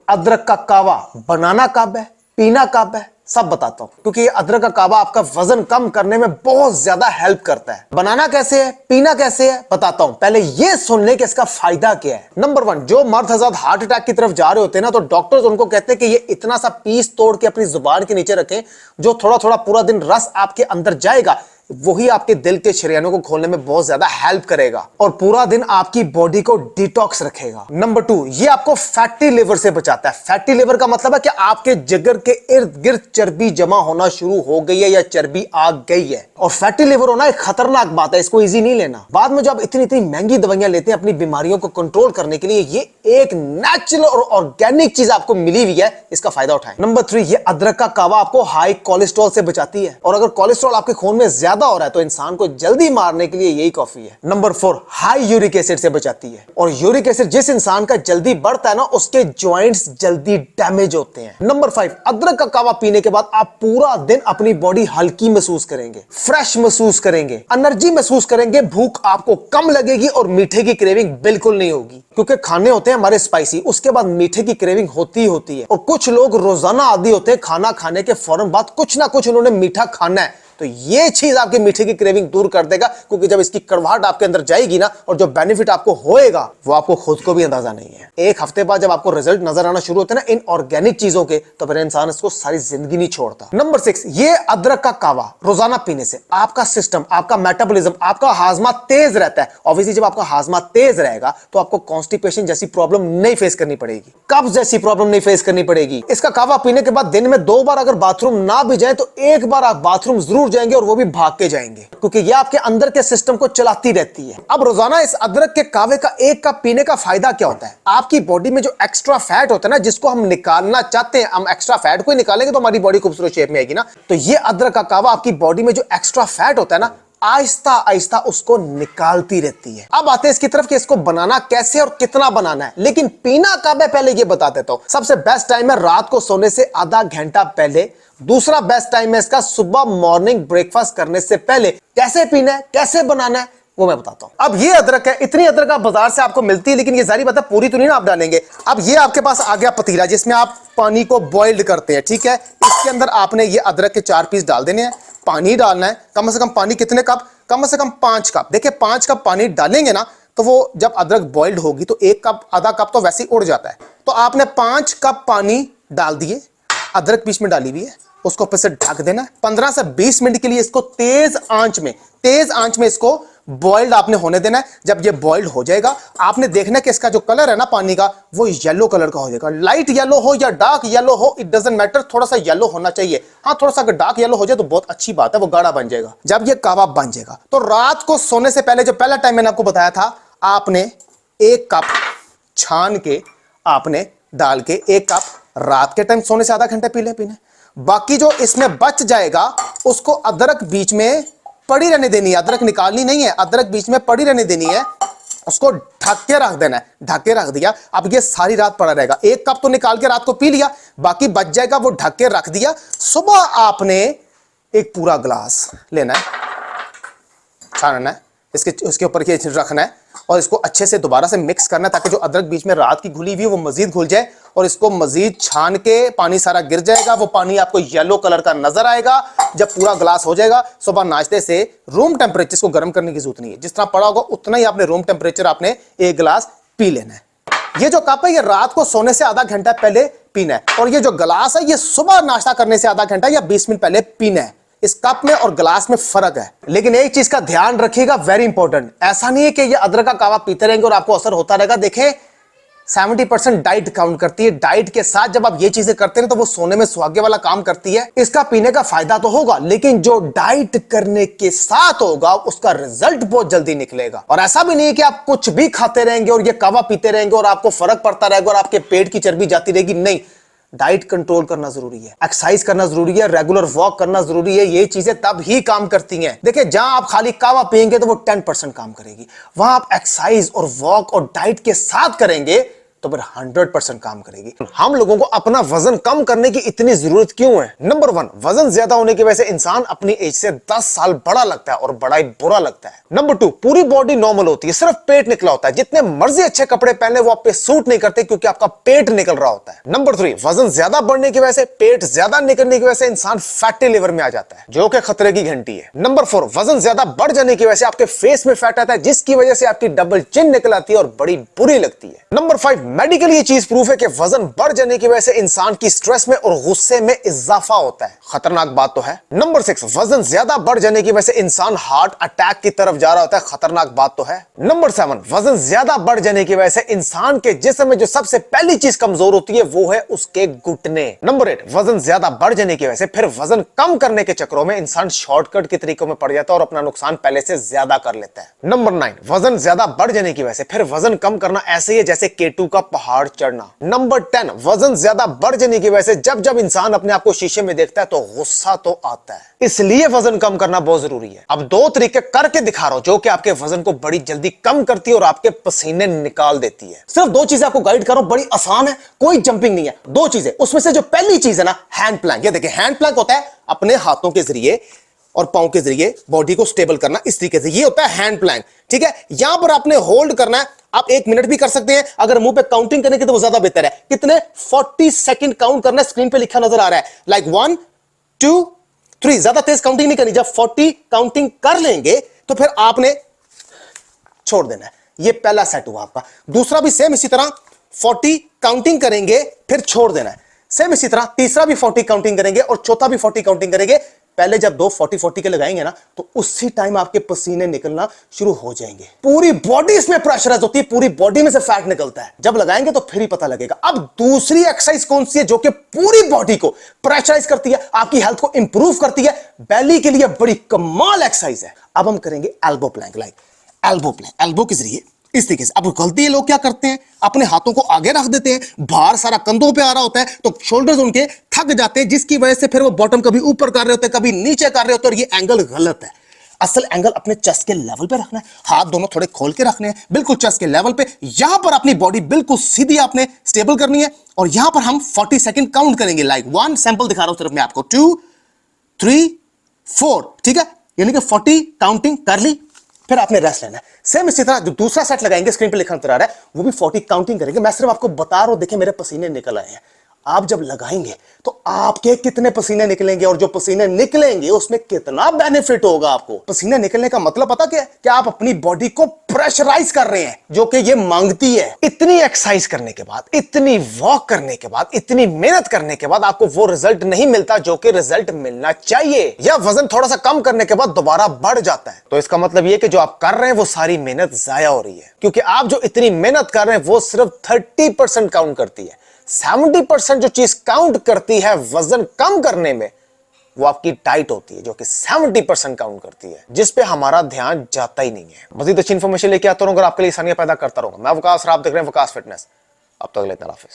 अदरक का कावा बनाना कब है, पीना कब है, सब बताता हूं, क्योंकि ये अदरक का कावा आपका वजन कम करने में बहुत ज्यादा हेल्प करता है। बनाना कैसे है, पीना कैसे है, बताता हूं। पहले ये सुन ले कि इसका फायदा क्या है। नंबर 1, जो मर्द हज़रात हार्ट अटैक की तरफ जा रहे होते हैं ना, तो डॉक्टर्स उनको कहते हैं कि ये इतना सा पीस तोड़ के अपनी जुबान के नीचे रखें, जो थोड़ा थोड़ा पूरा दिन रस आपके अंदर जाएगा, वही आपके दिल के शरियानों को खोलने में बहुत ज्यादा हेल्प करेगा और पूरा दिन आपकी बॉडी को डिटॉक्स रखेगा। नंबर 2, ये आपको फैटी लिवर से बचाता है। फैटी लिवर का मतलब है कि आपके जिगर के इर्द गिर्द चर्बी जमा होना शुरू हो गई है या चर्बी आ गई है। और फैटी लिवर होना एक खतरनाक बात है, इसको इजी नहीं लेना। बाद में जब इतनी इतनी महंगी दवाइयां लेते हैं अपनी बीमारियों को कंट्रोल करने के लिए, ये एक नेचुरल और ऑर्गेनिक चीज आपको मिली हुई है, इसका फायदा उठाएं। नंबर 3, ये अदरक का कावा आपको हाई कोलेस्ट्रॉल से बचाती है और अगर कोलेस्ट्रॉल आपके खून में ज्यादा हो रहा है तो इंसान को जल्दी मारने के लिए यही कॉफी है। नंबर 4, हाई यूरिक एसिड से बचाती है और यूरिक एसिड जिस इंसान का जल्दी बढ़ता है ना, उसके जॉइंट्स जल्दी डैमेज होते हैं। नंबर 5, अदरक का कावा पीने के बाद आप पूरा दिन अपनी बॉडी हल्की महसूस करेंगे, फ्रेश महसूस करेंगे, एनर्जी महसूस करेंगे, भूख आपको कम लगेगी और मीठे की क्रेविंग बिल्कुल नहीं होगी, क्योंकि खाने होते हैं हमारे स्पाइसी, उसके बाद मीठे की क्रेविंग होती होती है। और कुछ लोग रोजाना आदी होते हैं खाना खाने के फौरन बाद कुछ ना कुछ उन्होंने मीठा खाना है, तो ये चीज आपके मीठे की क्रेविंग दूर कर देगा, क्योंकि जब इसकी कड़वाहट आपके अंदर जाएगी ना, और जो बेनिफिट आपको होएगा वो आपको खुद को भी अंदाजा नहीं है। एक हफ्ते बाद जब आपको रिजल्ट नजर आना शुरू होते हैं ना इन ऑर्गेनिक चीजों के, तो फिर इंसान इसको सारी जिंदगी नहीं छोड़ता। नंबर 6, ये अदरक का कावा रोजाना पीने से आपका सिस्टम, आपका मेटाबॉलिज्म, आपका हाजमा तेज रहता है। ऑब्वियसली जब आपका हाजमा तेज रहेगा तो आपको कॉन्स्टिपेशन जैसी प्रॉब्लम नहीं फेस करनी पड़ेगी, कब्ज जैसी प्रॉब्लम नहीं फेस करनी पड़ेगी। इसका कावा पीने के बाद दिन में 2 बार अगर बाथरूम ना भी जाए तो 1 बार आप बाथरूम जरूर जाएंगे और वो भी भाग के जाएंगे, क्योंकि ये आपके अंदर के सिस्टम को चलाती रहती है। अब रोजाना इस अदरक के कावे का 1 कप पीने का फायदा क्या होता है? आपकी बॉडी में जो एक्स्ट्रा फैट होता है ना, जिसको हम निकालना चाहते हैं, हम एक्स्ट्रा फैट को ही निकालेंगे तो हमारी बॉडी खूबसूरत शेप में आएगी ना, तो ये अदरक का कावा आपकी बॉडी में जो एक्स्ट्रा फैट होता है ना, आहिस्ता आहिस्ता उसको निकालती रहती है। अब आते हैं इसकी तरफ कि इसको बनाना कैसे और कितना बनाना है, लेकिन पीना कब है पहले ये बता देता हूं। सबसे बेस्ट टाइम है रात को सोने से आधा घंटा पहले। दूसरा बेस्ट टाइम है इसका सुबह मॉर्निंग ब्रेकफास्ट करने से पहले। कैसे पीना है, कैसे बनाना है, वो मैं बताता हूं। अब ये अदरक है, इतनी अदरक आप बाजार से आपको मिलती है, लेकिन ये सारी बातें पूरी तो नहीं ना आप डालेंगे। अब ये आपके पास आ गया पतीला जिसमें आप पानी को बॉइल्ड करते हैं, ठीक है। इसके अंदर आपने ये अदरक के 4 पीस डाल देने हैं। पानी डालना है, कम से कम पानी कितने कप? कम से कम 5 कप। देखिए 5 कप पानी डालेंगे ना, तो वो जब अदरक बॉइल्ड होगी तो 1 कप आधा कप तो वैसे ही उड़ जाता है। तो आपने 5 कप पानी डाल दिए, अदरक बीच में डाली हुई है, उसको ऊपर से ढक देना है। 15 से 20 मिनट के लिए इसको तेज आंच में इसको बॉइल्ड आपने होने देना है। जब ये बॉइल्ड हो जाएगा, आपने देखना कि इसका जो कलर है ना पानी का, वो येलो कलर का हो जाएगा। लाइट येलो हो या डार्क येलो हो, इट डजंट मैटर, थोड़ा सा येलो होना चाहिए। हाँ, थोड़ा सा अगर डार्क येलो हो जाए तो बहुत अच्छी बात है, वो गाढ़ा बन जाएगा। जब ये कावा बन जाएगा तो रात को सोने से पहले, जो पहला टाइम मैंने आपको बताया था, आपने 1 कप छान के आपने डाल के 1 कप रात के टाइम सोने से आधा घंटा पीने। बाकी जो इसमें बच जाएगा उसको अदरक बीच में पड़ी रहने देनी है, अदरक निकालनी नहीं है, अदरक बीच में पड़ी रहने देनी है, उसको ढक के रख देना है। ढक के रख दिया, अब ये सारी रात पड़ा रहेगा। 1 कप तो निकाल के रात को पी लिया, बाकी बच जाएगा, वो ढक के रख दिया। सुबह आपने एक पूरा गिलास लेना है, छानना है, इसके ऊपर ये रखना है और इसको अच्छे से दोबारा से मिक्स करना है, ताकि जो अदरक बीच में रात की घुली हुई है वो मजीद घुल जाए और इसको मजीद छान के पानी सारा गिर जाएगा। वो पानी आपको येलो कलर का नजर आएगा। जब पूरा ग्लास हो जाएगा, सुबह नाश्ते से रूम टेम्परेचर को गर्म करने की जरूरत नहीं है, जिस तरह पड़ा होगा उतना ही आपने रूम टेम्परेचर आपने 1 गिलास पी लेना है। ये जो कप है ये रात को सोने से आधा घंटा पहले पीना है, और ये जो गिलास है ये सुबह नाश्ता करने से आधा घंटा या 20 मिनट पहले पीना है। इस कप में और गिलास में फर्क है, लेकिन एक चीज का ध्यान रखिएगा, वेरी इंपॉर्टेंट। ऐसा नहीं है कि ये अदरक का कावा पीते रहेंगे और आपको असर होता रहेगा। देखें 70% डाइट काउंट करती है। डाइट के साथ जब आप ये चीजें करते हैं तो वो सोने में सुहागे वाला काम करती है। इसका पीने का फायदा तो होगा, लेकिन जो डाइट करने के साथ होगा उसका रिजल्ट बहुत जल्दी निकलेगा। और ऐसा भी नहीं है कि आप कुछ भी खाते रहेंगे और ये कावा पीते रहेंगे और आपको फर्क पड़ता रहेगा और आपके पेट की चर्बी जाती रहेगी। नहीं, डाइट कंट्रोल करना जरूरी है, एक्सरसाइज करना जरूरी है, रेगुलर वॉक करना जरूरी है। ये चीजें तब ही काम करती हैं। देखिए जहां आप खाली कावा पिएंगे तो वो 10% काम करेगी, वहां आप एक्सरसाइज और वॉक और डाइट के साथ करेंगे तो फिर 100% काम करेगी। हम लोगों को अपना वजन कम करने की इतनी जरूरत क्यों है? नंबर 1, वजन ज्यादा होने की वजह से इंसान अपनी एज से 10 साल बड़ा लगता है और बड़ा ही बुरा लगता है। नंबर 2, पूरी बॉडी नॉर्मल होती है, सिर्फ पेट निकला होता है। जितने मर्जी अच्छे कपड़े पहने वो आप पे सूट नहीं करते क्योंकि आपका पेट निकल रहा होता है। नंबर 3, वजन ज्यादा बढ़ने की वजह से, पेट ज्यादा निकलने की वजह से इंसान फैटी लिवर में आ जाता है, जो कि खतरे की घंटी है। नंबर 4, वजन ज्यादा बढ़ जाने की वजह से आपके फेस में फैट आता है, जिसकी वजह से आपकी डबल चिन निकल आती है और बड़ी बुरी लगती है। नंबर 5, मेडिकली ये चीज प्रूफ है कि वजन बढ़ जाने की वजह से इंसान की स्ट्रेस में और गुस्से में इजाफा होता है। खतरनाक बात तो है। नंबर 6, वजन ज्यादा बढ़ जाने की वजह से इंसान हार्ट अटैक की तरफ जा रहा होता है। खतरनाक बात तो है। नंबर 7, वजन ज्यादा बढ़ जाने की वजह से इंसान के जिस्म में जो सबसे पहली चीज कमजोर होती है वो है उसके घुटने। नंबर 8, वजन ज्यादा बढ़ जाने की वजह से फिर वजन कम करने के चक्करों में इंसान शॉर्टकट के तरीकों में पड़ जाता है और अपना नुकसान पहले से ज्यादा कर लेता है। नंबर 9, वजन ज्यादा बढ़ जाने की वजह से फिर वजन कम करना ऐसे ही है जैसे K2 का पहाड़ चढ़ना। नंबर 10, वजन ज्यादा बढ़ जाने की वजह से जब जब इंसान अपने आप को शीशे में देखता है तो गुस्सा तो आता है, इसलिए वजन कम करना बहुत जरूरी है। अब 2 तरीके करके दिखा रहा हूं जो कि आपके वजन को बड़ी जल्दी कम करती है और आपके पसीने निकाल देती है। सिर्फ 2 चीजें आपको गाइड कर रहा हूं, बड़ी आसान है, कोई जंपिंग नहीं है। 2 चीजें, उसमें से जो पहली चीज है ना, हैंड प्लैंक। ये देखिए, हैंड प्लैंक होता है अपने हाथों के जरिए और पांव के जरिए बॉडी को स्टेबल करना, इस तरीके से, ये होता है हैंड प्लैंक। ठीक है, यहां पर आपने होल्ड करना है। आप 1 मिनट भी कर सकते हैं, अगर मुंह पे काउंटिंग करने की तो वो ज्यादा बेहतर है। कितने? 40 सेकंड काउंट करना है, स्क्रीन पे लिखा नजर आ रहा है, लाइक 1 2 3। ज्यादा तेज काउंटिंग नहीं करनी। जब 40 काउंटिंग कर लेंगे तो फिर आपने छोड़ देना है। ये पहला सेट हुआ आपका। दूसरा भी सेम इसी तरह 40 काउंटिंग करेंगे फिर छोड़ देना है, सेम इसी तरह। तीसरा भी 40 काउंटिंग करेंगे और चौथा भी 40 काउंटिंग करेंगे। पहले जब 2 40 के लगाएंगे ना तो उसी टाइम आपके पसीने निकलना शुरू हो जाएंगे। पूरी बॉडी इसमें प्रेशराइज होती है, पूरी बॉडी में से फैट निकलता है। जब लगाएंगे तो फिर ही पता लगेगा। अब दूसरी एक्सरसाइज कौन सी है जो कि पूरी बॉडी को प्रेशराइज करती है, आपकी हेल्थ को इंप्रूव करती है, बेली के लिए बड़ी कमाल एक्सरसाइज है। अब हम करेंगे elbow Planck. Like elbow Planck, elbow के जरिए इस तरीके से। अब गलती है, लोग क्या करते हैं, अपने हाथों को आगे रख देते हैं, भार सारा कंधों पे आ रहा होता है तो शोल्डर्स उनके थक जाते हैं, जिसकी वजह से फिर वो बॉटम कभी ऊपर कर रहे होते हैं, कभी नीचे कर रहे होते हैं, और ये एंगल गलत है। असल एंगल अपने चेस्ट के लेवल पे रखना है, हाथ दोनों थोड़े खोल के रखने हैं, बिल्कुल चेस्ट के लेवल पे। यहां पर अपनी बॉडी बिल्कुल सीधी आपने स्टेबल करनी है और यहां पर हम 40 सेकंड काउंट करेंगे। लाइक 1, सैंपल दिखा रहा हूं सिर्फ मैं आपको, 2 3 4। ठीक है, यानी कि 40 काउंटिंग कर ली, फिर आपने रेस्ट लेना है। सेम इसी तरह जो दूसरा सेट लगाएंगे, स्क्रीन पे लिखा नजर आ रहा है, वो भी 40 काउंटिंग करेंगे। मैं सिर्फ आपको बता रहा हूं, देखिए मेरे पसीने निकल आए हैं। आप जब लगाएंगे तो आपके कितने पसीने निकलेंगे और जो पसीने निकलेंगे उसमें कितना बेनिफिट होगा आपको। पसीने निकलने का मतलब पता क्या है? कि आप अपनी बॉडी को प्रेशराइज कर रहे हैं, जो कि ये मांगती है। इतनी एक्सरसाइज करने के बाद, इतनी वॉक करने के बाद, इतनी मेहनत करने के बाद आपको वो रिजल्ट नहीं मिलता जो कि रिजल्ट मिलना चाहिए, या वजन थोड़ा सा कम करने के बाद दोबारा बढ़ जाता है। तो इसका मतलब ये कि जो आप कर रहे हैं वो सारी मेहनत जाया हो रही है, क्योंकि आप जो इतनी मेहनत कर रहे हैं वो सिर्फ 30% काउंट करती है। 70% जो चीज काउंट करती है वजन कम करने में, वो आपकी डाइट होती है, जो कि 70% काउंट करती है, जिस पे हमारा ध्यान जाता ही नहीं है। मजीद अच्छी इंफॉर्मेशन लेके आता रहूंगा, आपके लिए आसानियां पैदा करता रहूंगा। मैं वकास, आप देख रहे हैं वकास फिटनेस। अब तक लेते हैं, हाफिज।